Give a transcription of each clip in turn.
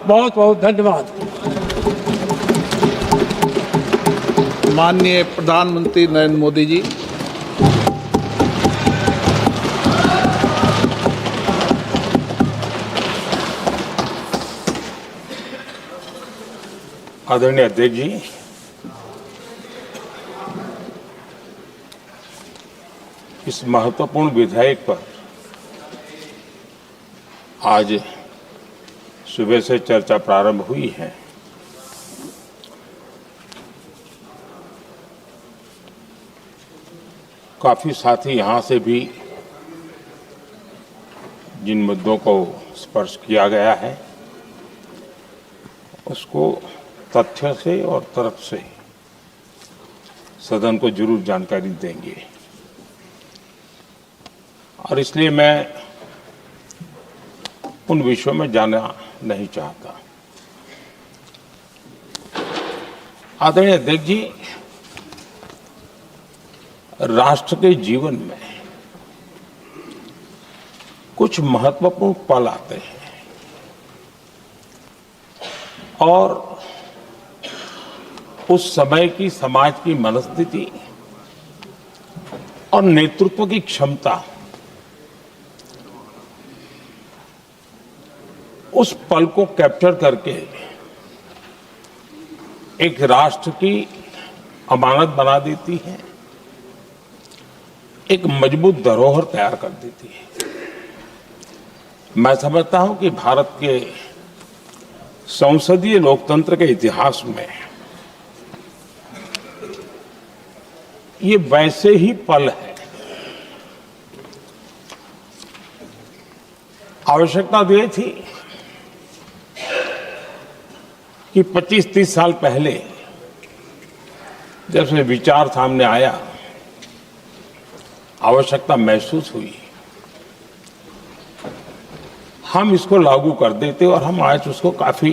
बहुत बहुत धन्यवाद। माननीय प्रधानमंत्री नरेंद्र मोदी जी। आदरणीय अध्यक्ष जी, इस महत्वपूर्ण विधेयक पर आज सुबह से चर्चा प्रारंभ हुई है। काफी साथी यहां से भी जिन मुद्दों को स्पर्श किया गया है उसको तथ्य से और तर्क से सदन को जरूर जानकारी देंगे और इसलिए मैं उन विषयों में जाना नहीं चाहता। आदरणीय अध्यक्ष जी, राष्ट्र के जीवन में कुछ महत्वपूर्ण पल आते हैं और उस समय की समाज की मनस्थिति और नेतृत्व की क्षमता उस पल को कैप्चर करके एक राष्ट्र की अमानत बना देती है, एक मजबूत धरोहर तैयार कर देती है। मैं समझता हूं कि भारत के संसदीय लोकतंत्र के इतिहास में ये वैसे ही पल है। आवश्यकता तो ये थी कि 25-30 साल पहले जब से विचार सामने आया, आवश्यकता महसूस हुई, हम इसको लागू कर देते और हम आज उसको काफी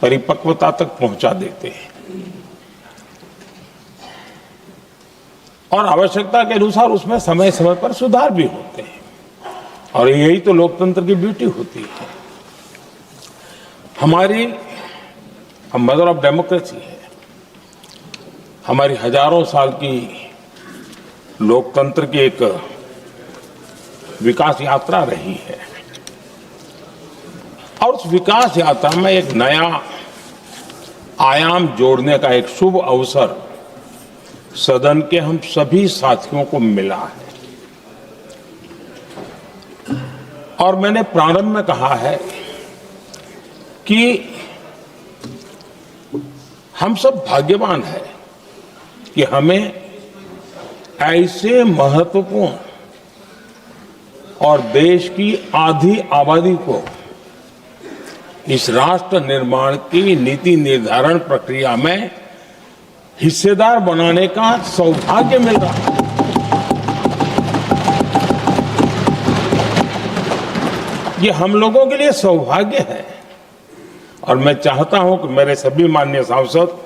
परिपक्वता तक पहुंचा देते हैं और आवश्यकता के अनुसार उसमें समय समय पर सुधार भी होते हैं और यही तो लोकतंत्र की ब्यूटी होती है। हमारी मदर ऑफ डेमोक्रेसी है, हमारी हजारों साल की लोकतंत्र की एक विकास यात्रा रही है और उस विकास यात्रा में एक नया आयाम जोड़ने का एक शुभ अवसर सदन के हम सभी साथियों को मिला है और मैंने प्रारंभ में कहा है कि हम सब भाग्यवान हैं कि हमें ऐसे महत्वपूर्ण और देश की आधी आबादी को इस राष्ट्र निर्माण की नीति निर्धारण प्रक्रिया में हिस्सेदार बनाने का सौभाग्य मिल रहा है। ये हम लोगों के लिए सौभाग्य है और मैं चाहता हूं कि मेरे सभी माननीय सांसद,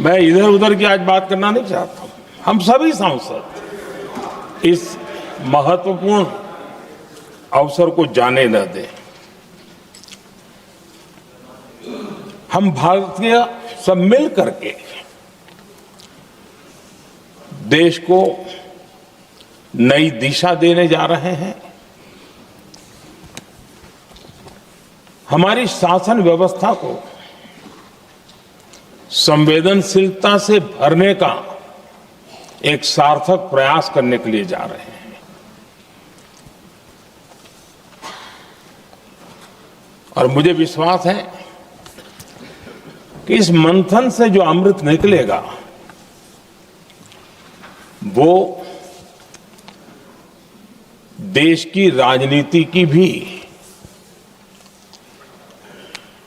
मैं इधर उधर की आज बात करना नहीं चाहता हूं, हम सभी सांसद इस महत्वपूर्ण अवसर को जाने न दें। हम भारतीय सब मिल करके देश को नई दिशा देने जा रहे हैं। हमारी शासन व्यवस्था को संवेदनशीलता से भरने का एक सार्थक प्रयास करने के लिए जा रहे हैं और मुझे विश्वास है कि इस मंथन से जो अमृत निकलेगा वो देश की राजनीति की भी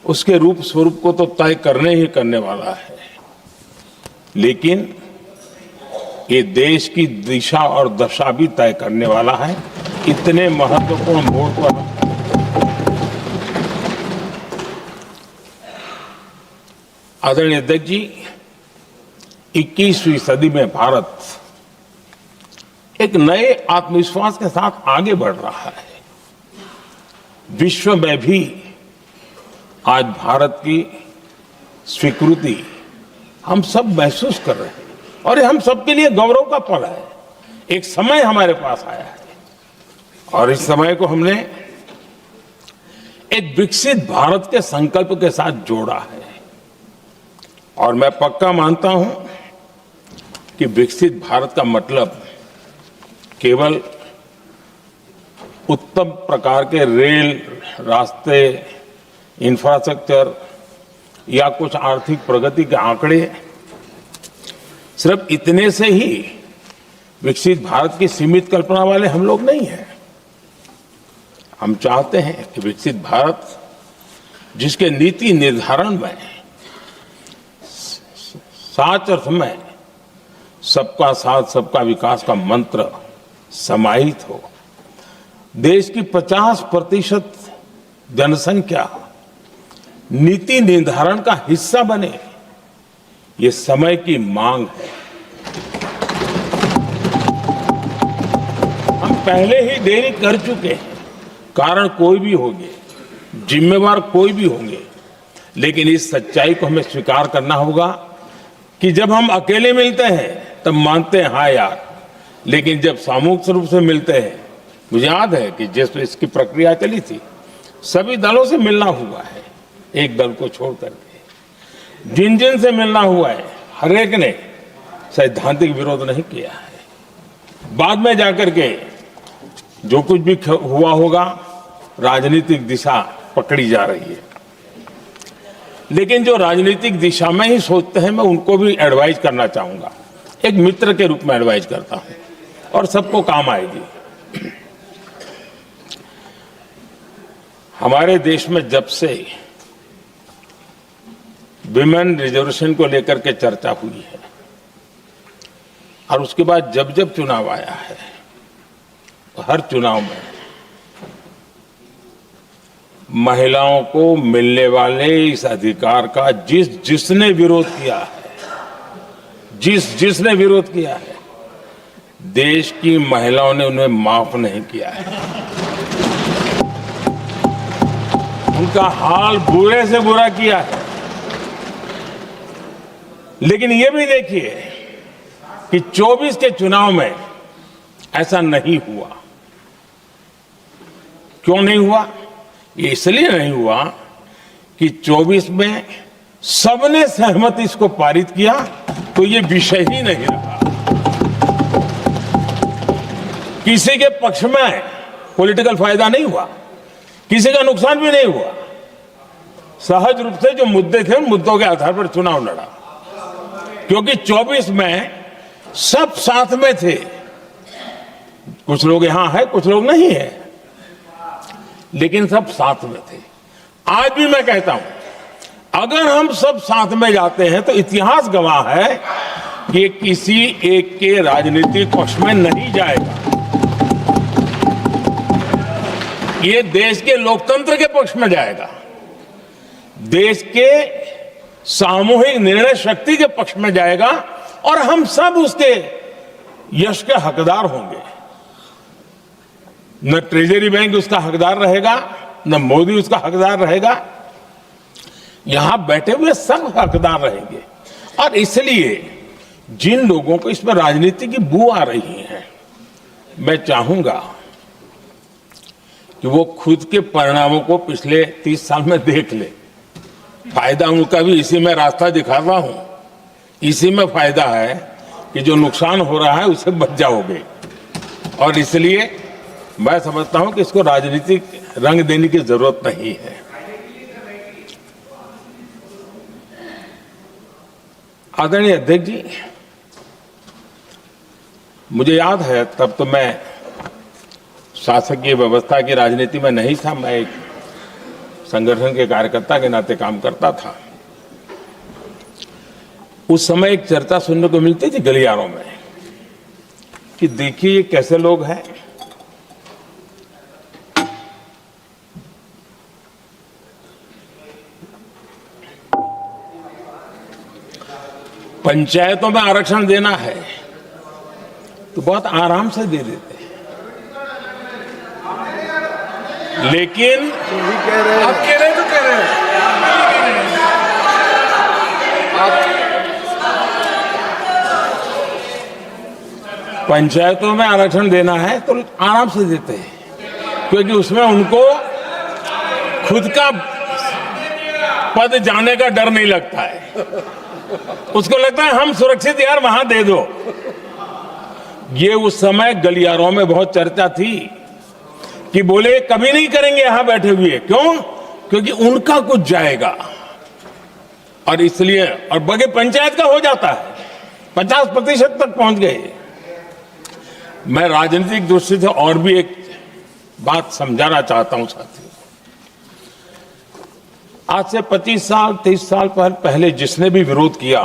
उसके रूप स्वरूप को तो तय करने ही करने वाला है, लेकिन ये देश की दिशा और दशा भी तय करने वाला है। इतने महत्वपूर्ण मोड़ पर आदरणीय अध्यक्ष जी, 21वीं सदी में भारत एक नए आत्मविश्वास के साथ आगे बढ़ रहा है। विश्व में भी आज भारत की स्वीकृति हम सब महसूस कर रहे हैं और ये हम सबके लिए गौरव का पल है। एक समय हमारे पास आया है और इस समय को हमने एक विकसित भारत के संकल्प के साथ जोड़ा है और मैं पक्का मानता हूं कि विकसित भारत का मतलब केवल उत्तम प्रकार के रेल, रास्ते, इंफ्रास्ट्रक्चर या कुछ आर्थिक प्रगति के आंकड़े, सिर्फ इतने से ही विकसित भारत की सीमित कल्पना वाले हम लोग नहीं हैं। हम चाहते हैं कि विकसित भारत जिसके नीति निर्धारण में साच अर्थ में सबका साथ सबका विकास का मंत्र समाहित हो, देश की 50% जनसंख्या नीति निर्धारण का हिस्सा बने, ये समय की मांग है। हम पहले ही देरी कर चुके हैं, कारण कोई भी होंगे, जिम्मेवार कोई भी होंगे, लेकिन इस सच्चाई को हमें स्वीकार करना होगा कि जब हम अकेले मिलते हैं तब मानते हैं हाँ यार, लेकिन जब सामूहिक रूप से मिलते हैं, मुझे याद है कि जिस इसकी प्रक्रिया चली थी, सभी दलों से मिलना हुआ है, एक दल को छोड़ करके जिन जिन से मिलना हुआ है, हर एक ने सैद्धांतिक विरोध नहीं किया है। बाद में जाकर के जो कुछ भी हुआ होगा, राजनीतिक दिशा पकड़ी जा रही है, लेकिन जो राजनीतिक दिशा में ही सोचते हैं, मैं उनको भी एडवाइज करना चाहूंगा, एक मित्र के रूप में एडवाइज करता हूं और सबको काम आएगी। हमारे देश में जब से विमेन रिजर्वेशन को लेकर के चर्चा हुई है और उसके बाद जब जब चुनाव आया है, तो हर चुनाव में महिलाओं को मिलने वाले इस अधिकार का जिसने विरोध किया है, जिसने विरोध किया है, देश की महिलाओं ने उन्हें माफ नहीं किया है। उनका हाल बुरे से बुरा किया है। लेकिन ये भी देखिए कि 24 के चुनाव में ऐसा नहीं हुआ। क्यों नहीं हुआ? ये इसलिए नहीं हुआ कि 24 में सबने सहमति इसको पारित किया, तो ये विषय ही नहीं रहा। किसी के पक्ष में पॉलिटिकल फायदा नहीं हुआ, किसी का नुकसान भी नहीं हुआ। सहज रूप से जो मुद्दे थे, उन मुद्दों के आधार पर चुनाव लड़ा, क्योंकि 24 में सब साथ में थे। कुछ लोग यहां हैं, कुछ लोग नहीं है, लेकिन सब साथ में थे। आज भी मैं कहता हूं, अगर हम सब साथ में जाते हैं तो इतिहास गवाह है कि किसी एक के राजनीतिक पक्ष में नहीं जाएगा। ये देश के लोकतंत्र के पक्ष में जाएगा, देश के सामूहिक निर्णय शक्ति के पक्ष में जाएगा और हम सब उसके यश के हकदार होंगे। न ट्रेजरी बैंक उसका हकदार रहेगा, न मोदी उसका हकदार रहेगा, यहां बैठे हुए सब हकदार रहेंगे। और इसलिए जिन लोगों को इसमें राजनीति की बू आ रही है, मैं चाहूंगा कि वो खुद के परिणामों को पिछले 30 साल में देख ले। फायदा उनका भी इसी में रास्ता दिखा रहा हूं, इसी में फायदा है कि जो नुकसान हो रहा है उससे बच जाओगे। और इसलिए मैं समझता हूं कि इसको राजनीतिक रंग देने की जरूरत नहीं है। आदरणीय अध्यक्ष जी, मुझे याद है तब तो मैं शासकीय व्यवस्था की राजनीति में नहीं था, मैं एक संगठन के कार्यकर्ता के नाते काम करता था। उस समय एक चर्चा सुनने को मिलती थी गलियारों में कि देखिए ये कैसे लोग हैं, पंचायतों में आरक्षण देना है तो बहुत आराम से दे देते हैं, लेकिन आप कह रहे हैं आप कह रहे हैं तो कह रहे हैं पंचायतों में आरक्षण देना है तो आराम से देते हैं, क्योंकि उसमें उनको खुद का पद जाने का डर नहीं लगता है। उसको लगता है हम सुरक्षित यार वहां दे दो। ये उस समय गलियारों में बहुत चर्चा थी कि बोले कभी नहीं करेंगे यहां बैठे हुए। क्यों? क्योंकि उनका कुछ जाएगा, और इसलिए और बगे पंचायत का हो जाता है, 50% तक पहुंच गए। मैं राजनीतिक दृष्टि से और भी एक बात समझाना चाहता हूं साथियों। आज से 25 साल 30 साल पहले जिसने भी विरोध किया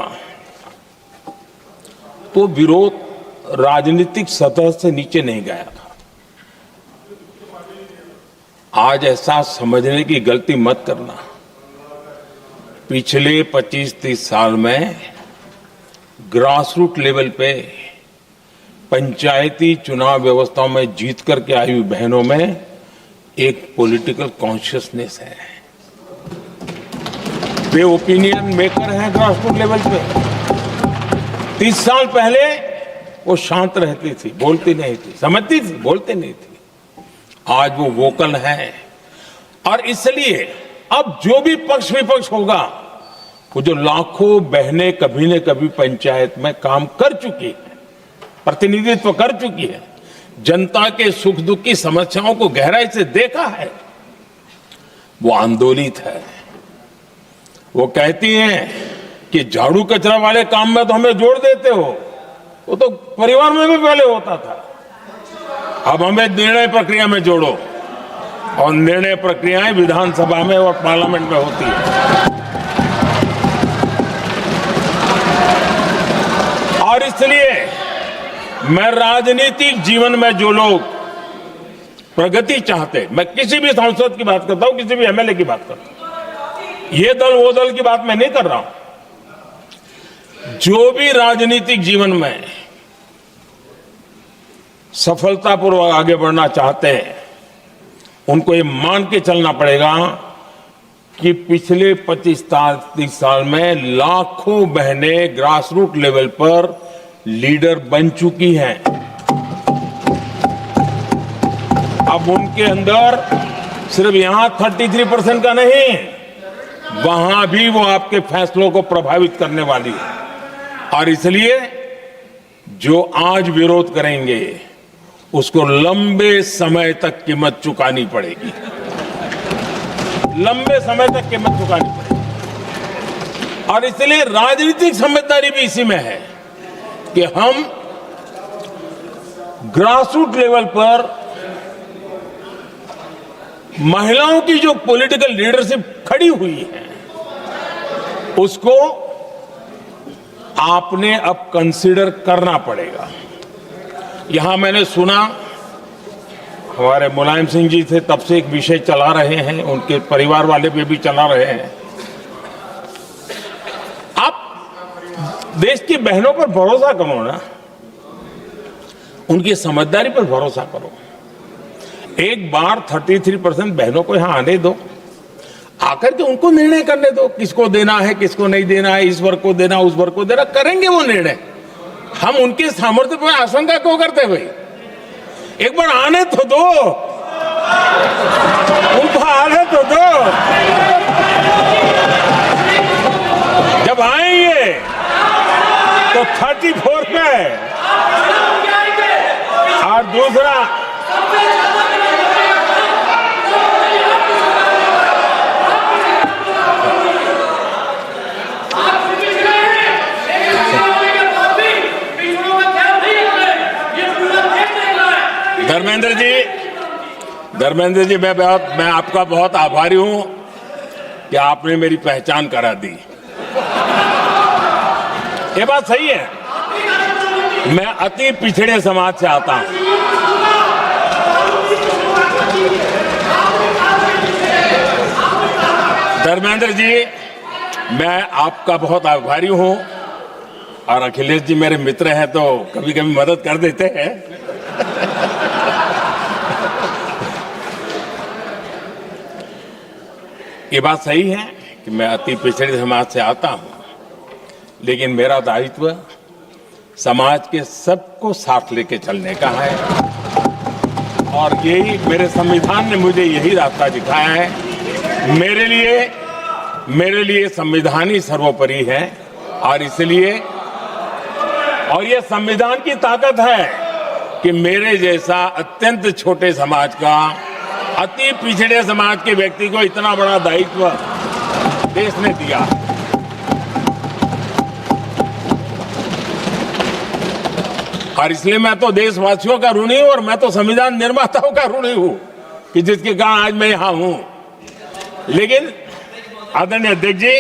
तो विरोध राजनीतिक सतह से नीचे नहीं गया था। आज ऐसा समझने की गलती मत करना। पिछले 25-30 साल में ग्रास रूट लेवल पे पंचायती चुनाव व्यवस्थाओं में जीत करके आई हुई बहनों में एक पॉलिटिकल कॉन्शियसनेस है। वे ओपिनियन मेकर हैं ग्रास रूट लेवल पे। 30 साल पहले वो शांत रहती थी, बोलती नहीं थी, समझती थी, बोलती नहीं थी। आज वो वोकल है, और इसलिए अब जो भी पक्ष विपक्ष होगा, वो जो लाखों बहनें कभी न कभी पंचायत में काम कर चुकी है, प्रतिनिधित्व कर चुकी है, जनता के सुख दुख की समस्याओं को गहराई से देखा है, वो आंदोलित है। वो कहती हैं कि झाड़ू कचरा वाले काम में तो हमें जोड़ देते हो, वो तो परिवार में भी पहले होता था, अब हमें निर्णय प्रक्रिया में जोड़ो। और निर्णय प्रक्रियाएं विधानसभा में और पार्लियामेंट में होती है। और इसलिए मैं राजनीतिक जीवन में जो लोग प्रगति चाहते, मैं किसी भी सांसद की बात करता हूं, किसी भी एमएलए की बात करता हूं, ये दल वो दल की बात मैं नहीं कर रहा हूं। जो भी राजनीतिक जीवन में सफलतापूर्वक आगे बढ़ना चाहते हैं, उनको ये मान के चलना पड़ेगा कि पिछले 25-30 साल में लाखों बहनें ग्रास रूट लेवल पर लीडर बन चुकी हैं। अब उनके अंदर सिर्फ यहां 33% का नहीं, वहां भी वो आपके फैसलों को प्रभावित करने वाली है। और इसलिए जो आज विरोध करेंगे उसको लंबे समय तक कीमत चुकानी पड़ेगी, लंबे समय तक कीमत चुकानी पड़ेगी। और इसलिए राजनीतिक समझदारी भी इसी में है कि हम ग्रास रूट लेवल पर महिलाओं की जो पॉलिटिकल लीडरशिप खड़ी हुई है, उसको आपने अब कंसीडर करना पड़ेगा। यहां मैंने सुना हमारे मुलायम सिंह जी थे, तब से एक विषय चला रहे हैं, उनके परिवार वाले पे भी चला रहे हैं। आप देश की बहनों पर भरोसा करो ना, उनकी समझदारी पर भरोसा करो। एक बार 33% बहनों को यहां आने दो, आकर के उनको निर्णय करने दो, किसको देना है, किसको नहीं देना है, इस वर्ग को देना, उस वर्ग को देना, करेंगे वो निर्णय। हम उनके सामर्थ्य पर आशंका क्यों करते भाई? एक बार आने तो दो, उनको आने तो दो। जब आएंगे तो 34 पे, और दूसरा धर्मेंद्र जी, मैं आपका बहुत आभारी हूं कि आपने मेरी पहचान करा दी। ये बात सही है, मैं अति पिछड़े समाज से आता हूं। धर्मेंद्र जी, मैं आपका बहुत आभारी हूं, और अखिलेश जी मेरे मित्र हैं तो कभी कभी मदद कर देते हैं। ये बात सही है कि मैं अति पिछड़े समाज से आता हूं, लेकिन मेरा दायित्व समाज के सबको साथ लेके चलने का है और यही मेरे संविधान ने मुझे यही रास्ता दिखाया है। मेरे लिए संविधान ही सर्वोपरि है और इसलिए और ये संविधान की ताकत है कि मेरे जैसा अत्यंत छोटे समाज का, अति पिछड़े समाज के व्यक्ति को इतना बड़ा दायित्व देश ने दिया। और इसलिए मैं तो देशवासियों का ऋणी हूं और मैं तो संविधान निर्माताओं का ऋणी हूं कि जिसके कारण आज मैं यहां हूं। लेकिन आदरणीय अध्यक्ष जी,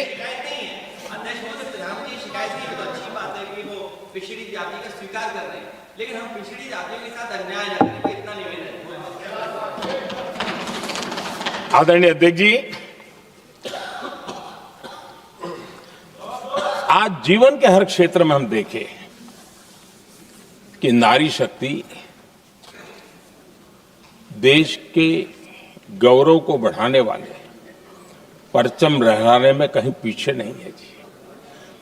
पिछड़ी जाति का स्वीकार कर रहे हैं, लेकिन हम पिछड़ी जातियों के साथ अन्याय न करें, इतना निवेदन है। आदरणीय अध्यक्ष जी, आज जीवन के हर क्षेत्र में हम देखें कि नारी शक्ति देश के गौरव को बढ़ाने वाले, परचम लहराने में कहीं पीछे नहीं है जी।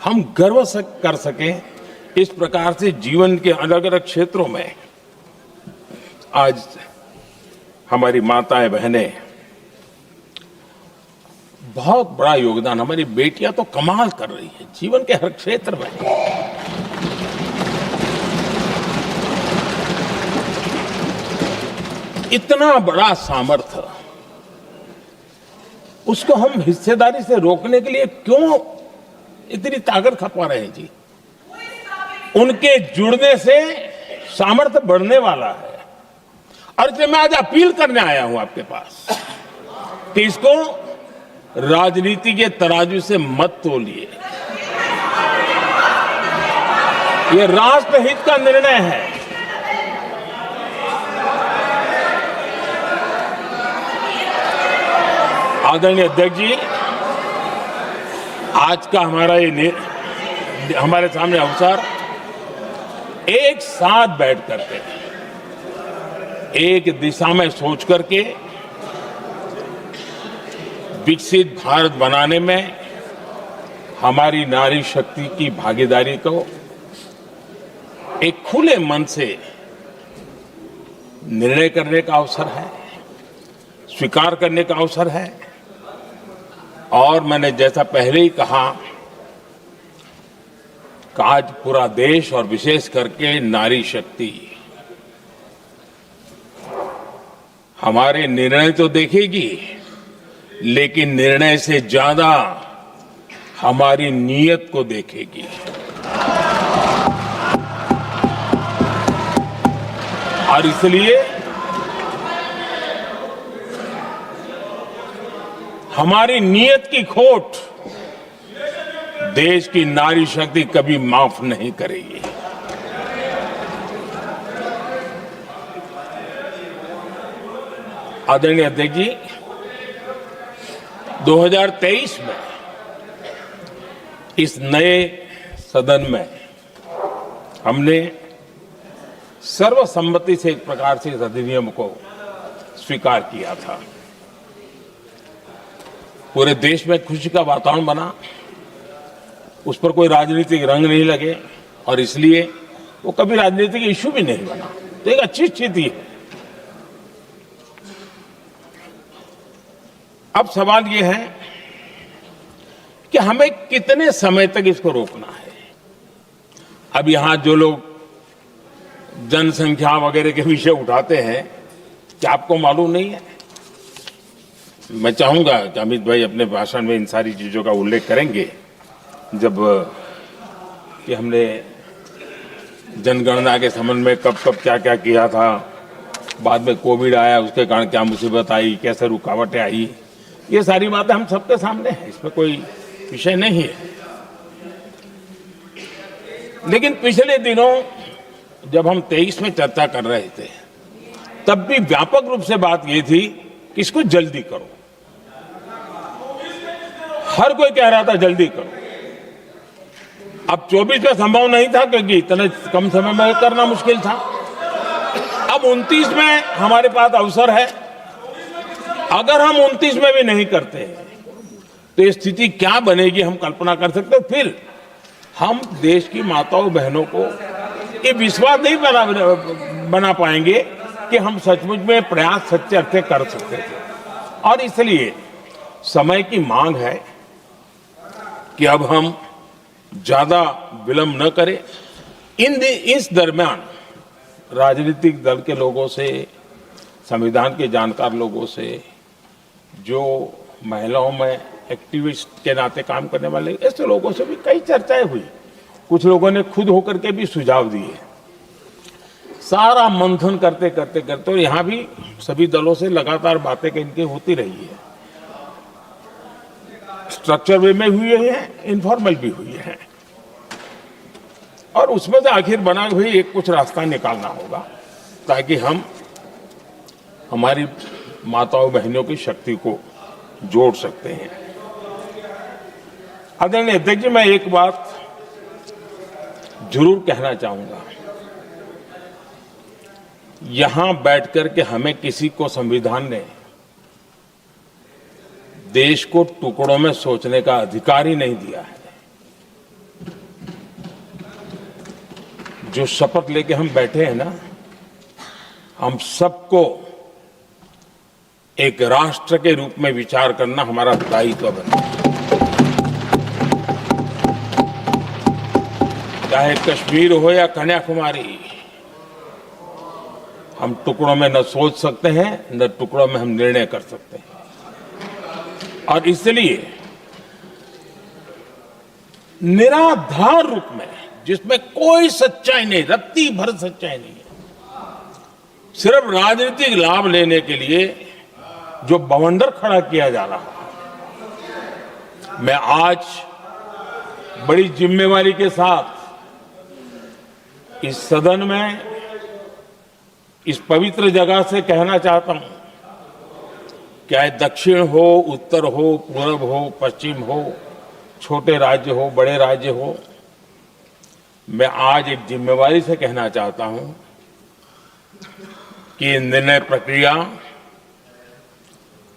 हम गर्व कर सकें इस प्रकार से जीवन के अलग अलग क्षेत्रों में आज हमारी माताएं बहनें बहुत बड़ा योगदान, हमारी बेटियां तो कमाल कर रही हैं जीवन के हर क्षेत्र में। इतना बड़ा सामर्थ्य, उसको हम हिस्सेदारी से रोकने के लिए क्यों इतनी ताकत खपा रहे हैं जी? उनके जुड़ने से सामर्थ्य बढ़ने वाला है और इसलिए मैं आज अपील करने आया हूं आपके पास कि इसको राजनीति के तराजू से मत तोलिए। ये राष्ट्रहित का निर्णय है। आदरणीय अध्यक्ष जी, आज का हमारे सामने अवसर एक साथ बैठ करके एक दिशा में सोच करके विकसित भारत बनाने में हमारी नारी शक्ति की भागीदारी को एक खुले मन से निर्णय करने का अवसर है, स्वीकार करने का अवसर है। और मैंने जैसा पहले ही कहा कि आज पूरा देश और विशेष करके नारी शक्ति हमारे निर्णय तो देखेगी, लेकिन निर्णय से ज्यादा हमारी नीयत को देखेगी। और इसलिए हमारी नीयत की खोट देश की नारी शक्ति कभी माफ नहीं करेगी। आदरणीय अध्यक्ष जी, 2023 में इस नए सदन में हमने सर्वसम्मति से एक प्रकार से इस अधिनियम को स्वीकार किया था। पूरे देश में खुशी का वातावरण बना, उस पर कोई राजनीतिक रंग नहीं लगे और इसलिए वो कभी राजनीतिक इश्यू भी नहीं बना। तो एक अच्छी स्थिति है। अब सवाल ये है कि हमें कितने समय तक इसको रोकना है। अब यहां जो लोग जनसंख्या वगैरह के विषय उठाते हैं, क्या आपको मालूम नहीं है? मैं चाहूंगा कि अमित भाई अपने भाषण में इन सारी चीजों का उल्लेख करेंगे, जब कि हमने जनगणना के संबंध में कब कब क्या क्या किया था, बाद में कोविड आया, उसके कारण क्या मुसीबत आई, कैसे रुकावटें आई, ये सारी बातें हम सबके सामने हैं, इसमें कोई विषय नहीं है। लेकिन पिछले दिनों जब हम 23 में चर्चा कर रहे थे, तब भी व्यापक रूप से बात ये थी कि इसको जल्दी करो। हर कोई कह रहा था जल्दी करो। अब 24 में संभव नहीं था क्योंकि इतने कम समय में करना मुश्किल था। अब 29 में हमारे पास अवसर है। अगर हम 29 में भी नहीं करते तो ये स्थिति क्या बनेगी हम कल्पना कर सकते हैं। फिर हम देश की माताओं बहनों को ये विश्वास नहीं बना पाएंगे कि हम सचमुच में प्रयास सच्चे अर्थ कर सकते थे। और इसलिए समय की मांग है कि अब हम ज्यादा विलंब न करें। इस दरमियान राजनीतिक दल के लोगों से, संविधान के जानकार लोगों से, जो महिलाओं में एक्टिविस्ट के नाते काम करने वाले ऐसे लोगों से भी कई चर्चाएं हुई। कुछ लोगों ने खुद होकर के भी सुझाव दिए। सारा मंथन करते करते करते, और यहां भी सभी दलों से लगातार बातें इनकी होती रही है। स्ट्रक्चर वे में हुई है, इनफॉर्मल भी हुई है, और उसमें से आखिर बना हुई एक कुछ रास्ता निकालना होगा ताकि हम हमारी माताओं बहनों की शक्ति को जोड़ सकते हैं। आदरणीय अध्यक्ष जी, मैं एक बात जरूर कहना चाहूंगा। यहां बैठकर के हमें किसी को संविधान ने देश को टुकड़ों में सोचने का अधिकार ही नहीं दिया है। जो शपथ लेके हम बैठे हैं ना, हम सबको एक राष्ट्र के रूप में विचार करना हमारा दायित्व बनता है। चाहे कश्मीर हो या कन्याकुमारी, हम टुकड़ों में न सोच सकते हैं, न टुकड़ों में हम निर्णय कर सकते हैं। और इसलिए निराधार रूप में, जिसमें कोई सच्चाई नहीं, रत्ती भर सच्चाई नहीं है, सिर्फ राजनीतिक लाभ लेने के लिए जो बवंडर खड़ा किया जा रहा है, मैं आज बड़ी जिम्मेवारी के साथ इस सदन में, इस पवित्र जगह से कहना चाहता हूं, चाहे दक्षिण हो, उत्तर हो, पूर्व हो, पश्चिम हो, छोटे राज्य हो, बड़े राज्य हो, मैं आज एक जिम्मेवारी से कहना चाहता हूं कि निर्णय प्रक्रिया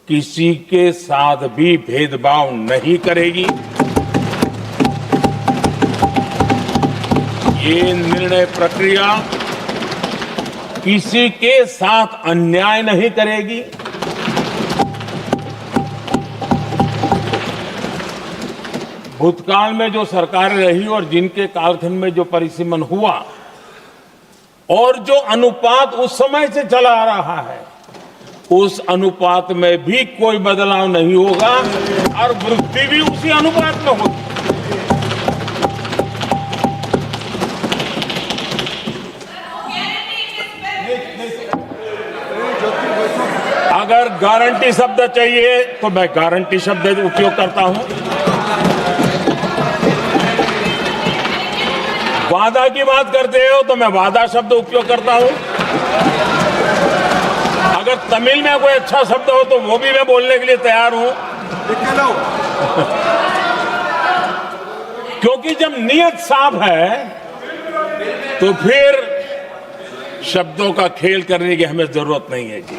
किसी के साथ भी भेदभाव नहीं करेगी। ये निर्णय प्रक्रिया किसी के साथ अन्याय नहीं करेगी। भूतकाल में जो सरकारें रही और जिनके कालखंड में जो परिसीमन हुआ और जो अनुपात उस समय से चला आ रहा है, उस अनुपात में भी कोई बदलाव नहीं होगा और वृद्धि भी उसी अनुपात में होगी। अगर गारंटी शब्द चाहिए तो मैं गारंटी शब्द उपयोग करता हूं। वादा की बात करते हो तो मैं वादा शब्द उपयोग करता हूं। अगर तमिल में कोई अच्छा शब्द हो तो वो भी मैं बोलने के लिए तैयार हूं। क्योंकि जब नियत साफ है तो फिर शब्दों का खेल करने की हमें जरूरत नहीं है जी।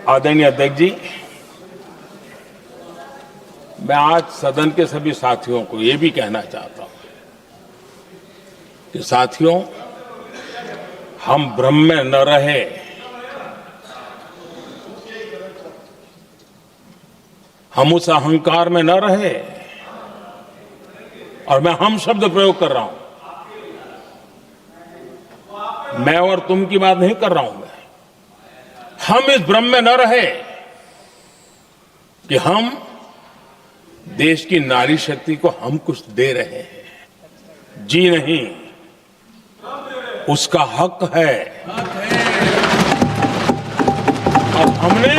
आदरणीय अध्यक्ष जी, मैं आज सदन के सभी साथियों को ये भी कहना चाहता हूं कि साथियों, हम भ्रम में न रहे। हम उस अहंकार में न रहे, और मैं हम शब्द प्रयोग कर रहा हूं। मैं और तुम की बात नहीं कर रहा हूं। हम इस भ्रम में न रहे कि हम देश की नारी शक्ति को हम कुछ दे रहे हैं। जी नहीं, उसका हक है। और हमने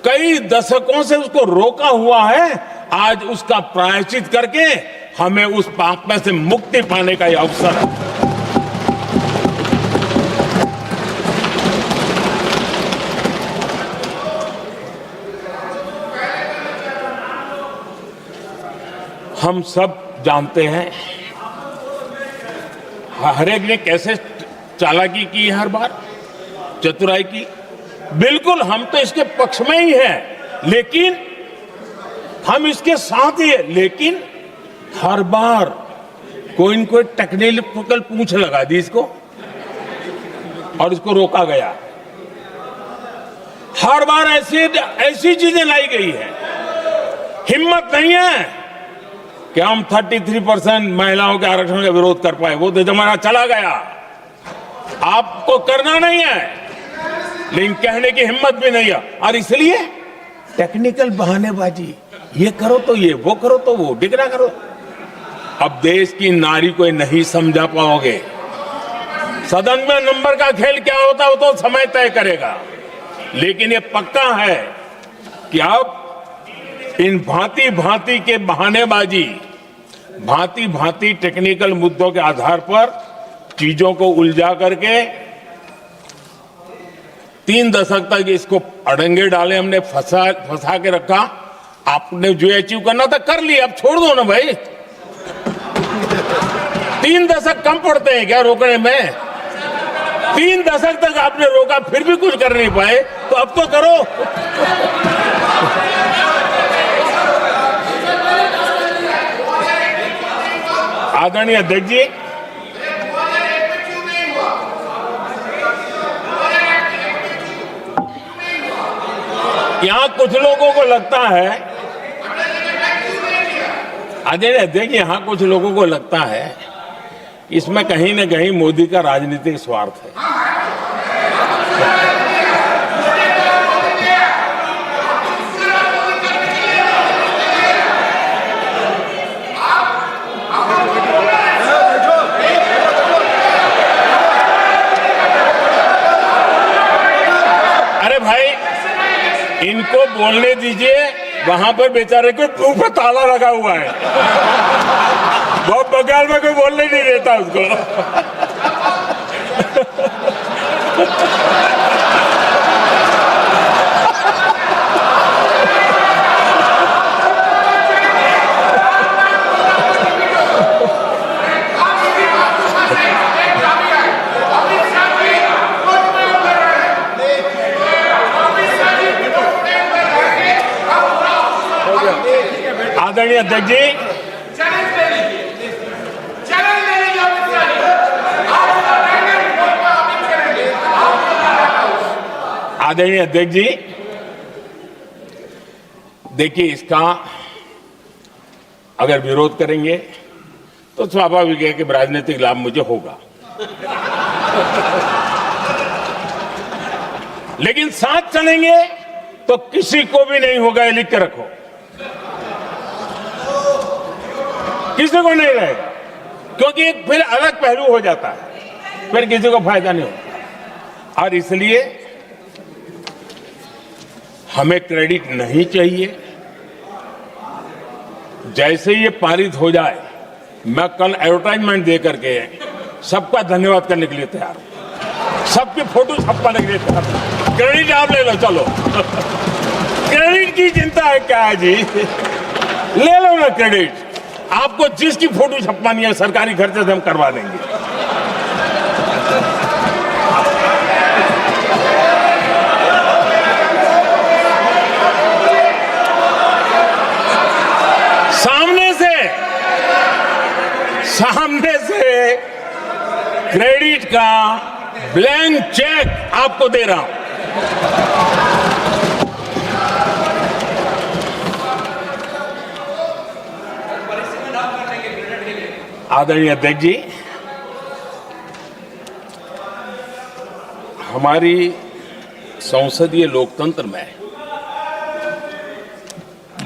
कई दशकों से उसको रोका हुआ है। आज उसका प्रायश्चित करके हमें उस पाप में से मुक्ति पाने का यह अवसर है। हम सब जानते हैं, हर एक ने कैसे चालाकी की हर बार, चतुराई की। बिल्कुल हम तो इसके पक्ष में ही हैं, लेकिन हम इसके साथ ही है, लेकिन हर बार कोई न कोई टेक्निकल पूंछ लगा दी इसको और इसको रोका गया। हर बार ऐसी चीजें लाई गई है। हिम्मत नहीं है कि हम 33% महिलाओं के आरक्षण का विरोध कर पाए, वो तो जमाना चला गया। आपको करना नहीं है, लेकिन कहने की हिम्मत भी नहीं है, और इसलिए टेक्निकल बहानेबाजी, ये करो तो ये, वो करो तो वो, डिगरा करो। अब देश की नारी को नहीं समझा पाओगे। सदन में नंबर का खेल क्या होता है वो तो समय तय करेगा, लेकिन ये पक्का है कि अब इन भांति भांति के बहानेबाजी, भांति भांति टेक्निकल मुद्दों के आधार पर चीजों को उलझा करके 3 दशक तक इसको अड़ंगे डाले हमने, फंसा के रखा। आपने जो अचीव करना था कर लिया, अब छोड़ दो ना भाई। 3 दशक कम पड़ते हैं क्या रोकने में? 3 दशक तक आपने रोका, फिर भी कुछ कर नहीं पाए, तो अब तो करो। आदरणीय अध्यक्ष जी, यहां कुछ लोगों को लगता है, आदरणीय अध्यक्ष, यहां कुछ लोगों को लगता है इसमें कहीं न कहीं मोदी का राजनीतिक स्वार्थ है। अरे भाई, इनको बोलने दीजिए, वहां पर बेचारे को मुंह पे ताला लगा हुआ है, बहुत बगल में कोई बोलने नहीं देता उसको। आदरणीय अध्यक्ष जी, आदरणीय अध्यक्ष जी, देखिए, इसका अगर विरोध करेंगे तो स्वाभाविक है कि राजनीतिक लाभ मुझे होगा, लेकिन साथ चलेंगे तो किसी को भी नहीं होगा, ये लिख के रखो। किसी को नहीं रहेगा, क्योंकि एक फिर अलग पहलू हो जाता है, फिर किसी को फायदा नहीं होता। और इसलिए हमें क्रेडिट नहीं चाहिए। जैसे ये पारित हो जाए, मैं कल एडवर्टाइजमेंट दे करके सबका धन्यवाद करने के लिए तैयार हूं, सबकी फोटो छपवाने के लिए तैयार हूं। क्रेडिट आप ले लो, चलो। क्रेडिट की चिंता है क्या है जी, ले लो ना क्रेडिट। आपको जिसकी फोटो छपवानी है सरकारी खर्चे से हम करवा देंगे। सामने से क्रेडिट का ब्लैंक चेक आपको दे रहा हूं। आदरणीय अध्यक्ष जी, हमारी संसदीय लोकतंत्र में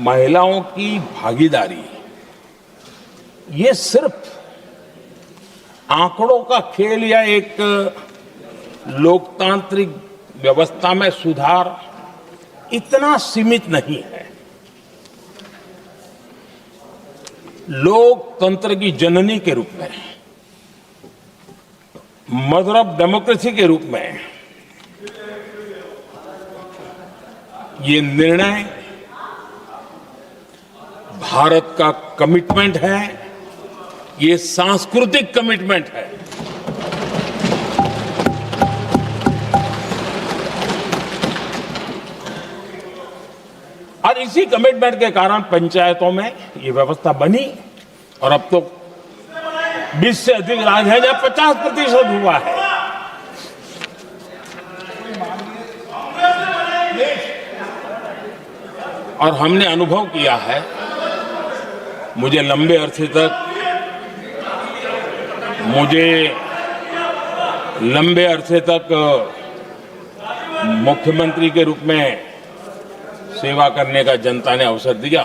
महिलाओं की भागीदारी ये सिर्फ आंकड़ों का खेल या एक लोकतांत्रिक व्यवस्था में सुधार इतना सीमित नहीं है। लोकतंत्र की जननी के रूप में, मदर ऑफ डेमोक्रेसी के रूप में ये निर्णय भारत का कमिटमेंट है, ये सांस्कृतिक कमिटमेंट है। और इसी कमिटमेंट के कारण पंचायतों में ये व्यवस्था बनी और अब तो 20 से अधिक राज्य है जहां 50% हुआ है। और हमने अनुभव किया है, मुझे लंबे अरसे तक मुख्यमंत्री के रूप में सेवा करने का जनता ने अवसर दिया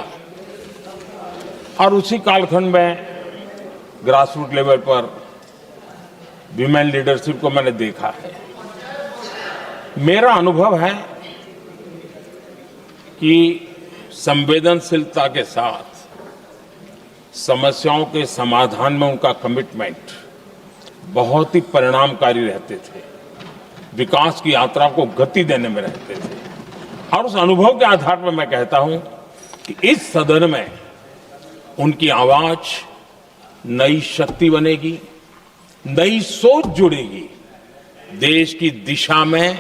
और उसी कालखंड में ग्रासरूट लेवल पर विमेन लीडरशिप को मैंने देखा है। मेरा अनुभव है कि संवेदनशीलता के साथ समस्याओं के समाधान में उनका कमिटमेंट बहुत ही परिणामकारी रहते थे, विकास की यात्रा को गति देने में रहते थे। और उस अनुभव के आधार पर मैं कहता हूं कि इस सदन में उनकी आवाज नई शक्ति बनेगी, नई सोच जुड़ेगी, देश की दिशा में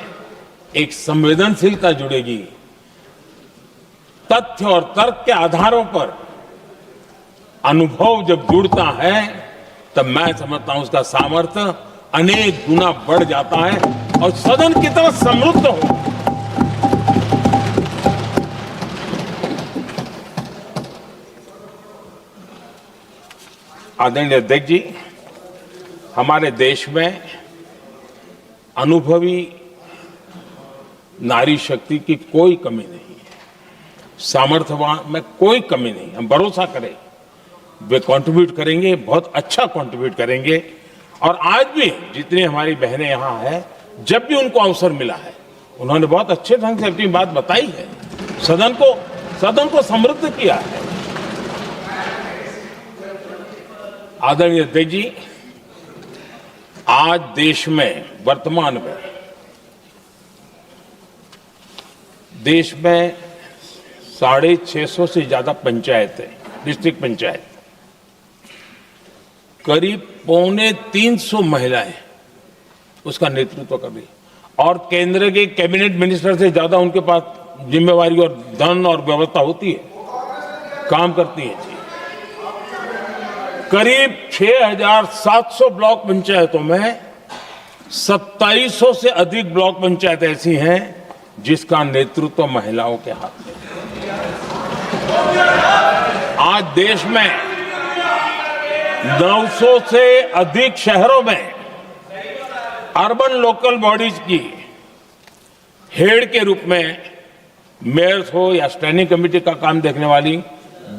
एक संवेदनशीलता जुड़ेगी। तथ्य और तर्क के आधारों पर अनुभव जब जुड़ता है तब मैं समझता हूं उसका सामर्थ्य अनेक गुना बढ़ जाता है और सदन कितना समृद्ध हो। आदरणीय अध्यक्ष जी, हमारे देश में अनुभवी नारी शक्ति की कोई कमी नहीं है, सामर्थ्यवान में कोई कमी नहीं। हम भरोसा करें वे कंट्रीब्यूट करेंगे, बहुत अच्छा कंट्रीब्यूट करेंगे। और आज भी जितनी हमारी बहनें यहाँ हैं, जब भी उनको अवसर मिला है उन्होंने बहुत अच्छे ढंग से अपनी बात बताई है, सदन को समृद्ध किया है। आदरणीय अध्यक्ष जी, आज देश में वर्तमान में देश में 650 से ज्यादा पंचायतें, डिस्ट्रिक्ट पंचायत, करीब 250 महिलाएं उसका नेतृत्व कर रही और केंद्र के कैबिनेट मिनिस्टर से ज्यादा उनके पास जिम्मेवारी और धन और व्यवस्था होती है, काम करती है जी। करीब 6700 ब्लॉक पंचायतों में 2700 से अधिक ब्लॉक पंचायत ऐसी हैं जिसका नेतृत्व महिलाओं के हाथ में है। आज देश में 900 से अधिक शहरों में अर्बन लोकल बॉडीज की हेड के रूप में मेयर्स हो या स्टैंडिंग कमेटी का काम देखने वाली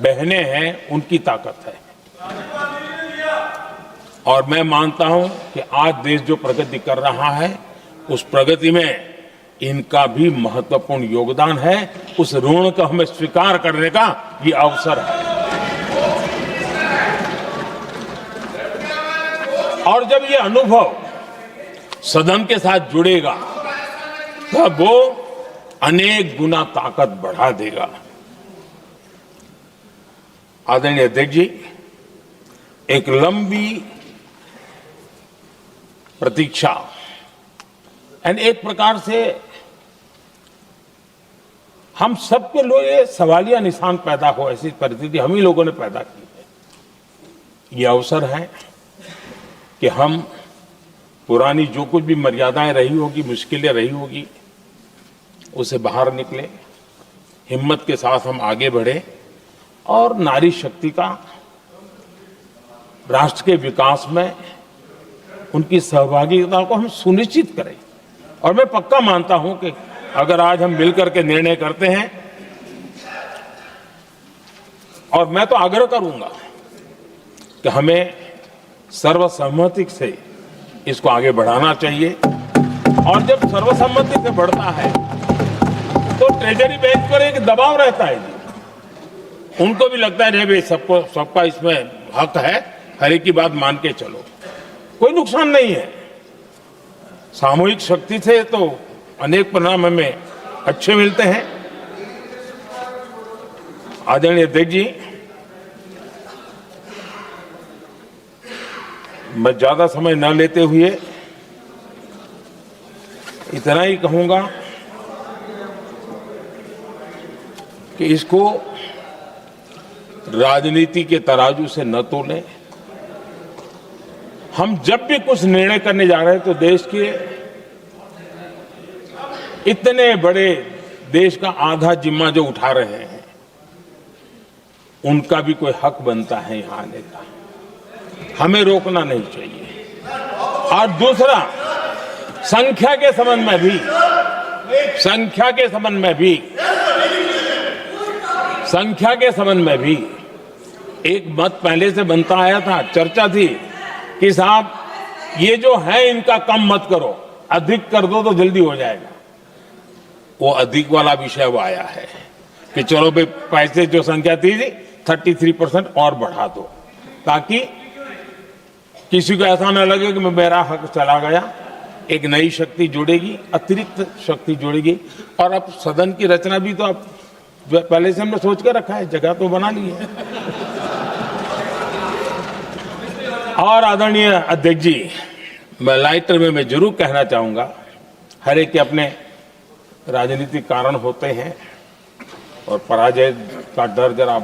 बहनें हैं, उनकी ताकत है। और मैं मानता हूं कि आज देश जो प्रगति कर रहा है उस प्रगति में इनका भी महत्वपूर्ण योगदान है। उस ऋण को हमें स्वीकार करने का ये अवसर है। और जब ये अनुभव सदन के साथ जुड़ेगा तब वो अनेक गुना ताकत बढ़ा देगा। आदरणीय अध्यक्ष जी, एक लंबी प्रतीक्षा एंड एक प्रकार से हम सबके लिए सवालिया निशान पैदा हो, ऐसी परिस्थिति हम ही लोगों ने पैदा की है। ये अवसर है कि हम पुरानी जो कुछ भी मर्यादाएं रही होगी, मुश्किलें रही होगी, उसे बाहर निकले, हिम्मत के साथ हम आगे बढ़े और नारी शक्ति का राष्ट्र के विकास में उनकी सहभागिता को हम सुनिश्चित करें। और मैं पक्का मानता हूं कि अगर आज हम मिलकर के निर्णय करते हैं, और मैं तो आग्रह करूंगा कि हमें सर्वसम्मति से इसको आगे बढ़ाना चाहिए। और जब सर्वसम्मति से बढ़ता है तो ट्रेजरी बेंच पर एक दबाव रहता है जी, उनको भी लगता है भाई सबका इसमें हक है, हर एक की बात मान के चलो, कोई नुकसान नहीं है। सामूहिक शक्ति से तो अनेक परिणाम हमें अच्छे मिलते हैं। आदरणीय अध्यक्ष जी, मैं ज्यादा समय न लेते हुए इतना ही कहूंगा कि इसको राजनीति के तराजू से न तोलें। हम जब भी कुछ निर्णय करने जा रहे हैं तो देश के इतने बड़े देश का आधा जिम्मा जो उठा रहे हैं उनका भी कोई हक बनता है यहां आने का, हमें रोकना नहीं चाहिए। और दूसरा, संख्या के संबंध में भी एक मत पहले से बनता आया था, चर्चा थी कि साहब ये जो है इनका कम मत करो, अधिक कर दो तो जल्दी हो जाएगा। वो अधिक वाला विषय वो आया है कि चलो भाई पैसे जो संख्या थी 33% और बढ़ा दो, ताकि किसी को ऐसा न लगे कि मेरा हक चला गया। एक नई शक्ति जुड़ेगी, अतिरिक्त शक्ति जुड़ेगी। और अब सदन की रचना भी तो अब पहले से हमने सोच कर रखा है, जगह तो बना ली है। और आदरणीय अध्यक्ष जी, मैं लाइटर में मैं जरूर कहना चाहूंगा, हर एक के अपने राजनीतिक कारण होते हैं और पराजय का डर जरा